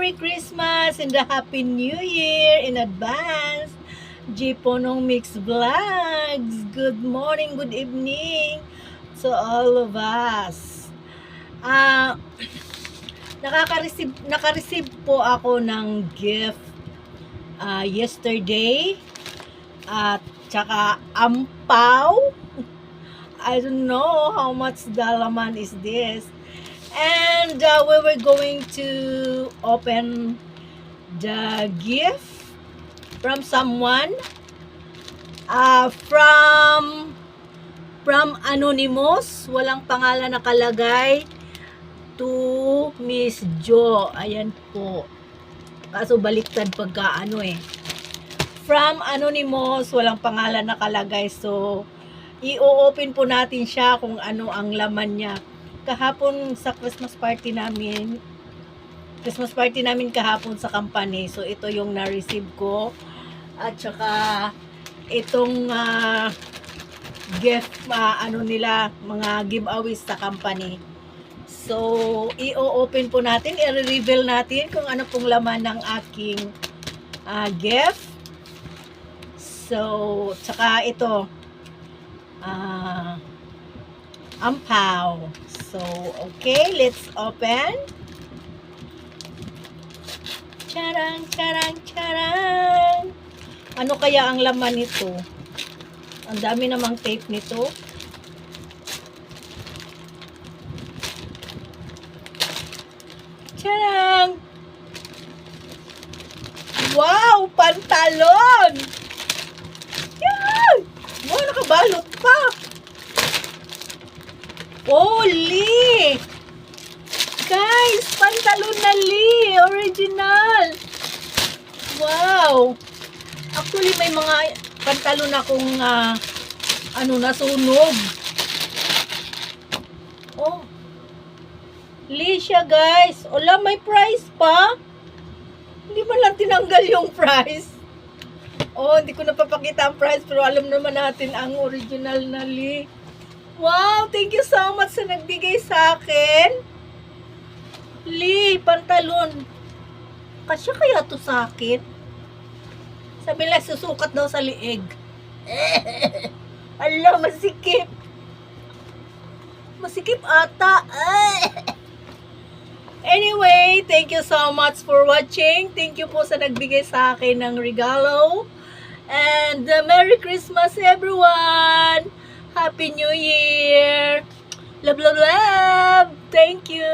Merry Christmas and a Happy New Year in advance. Jiponong Mix Vlogs. Good morning, good evening to all of us. Ah, nakareceive po ako ng gift yesterday at tsaka ampaw. I don't know how much the laman is this. And we were going to open the gift from someone from anonymous, walang pangalan nakalagay, to Miss Jo. Ayan po. Kaso baliktad pagka from anonymous, walang pangalan nakalagay. So i-open po natin siya kung ano ang laman niya. Kahapon sa Christmas party namin kahapon sa company. So ito yung na-receive ko. At saka itong gift nila, mga giveaways sa company. So i-open po natin, i-reveal natin kung ano pong laman ng aking gift. So saka ito ampaw. So, okay, let's open. Charang, charang, charang. Ano kaya ang laman nito? Ang dami namang tape nito. Charang! Wow! Pantalon! Yan! Wow, nakabalot pa! Oh, Lee! Guys, pantalon na Lee! Original! Wow! Actually, may mga pantalon akong nasunog. Oh! Lee siya, guys! Wala, may price pa! Hindi man lang tinanggal yung price. Oh, hindi ko napapakita ang price, pero alam naman natin ang original na Lee. Wow, thank you so much sa nagbigay sa akin. Lee, pantalon. Kasya kaya to sa akin? Sabi lang, susukat daw sa liig. Ala, masikip. Masikip ata. Anyway, thank you so much for watching. Thank you po sa nagbigay sa akin ng regalo. And Merry Christmas, everyone! Happy New Year! Love, love, love! Thank you!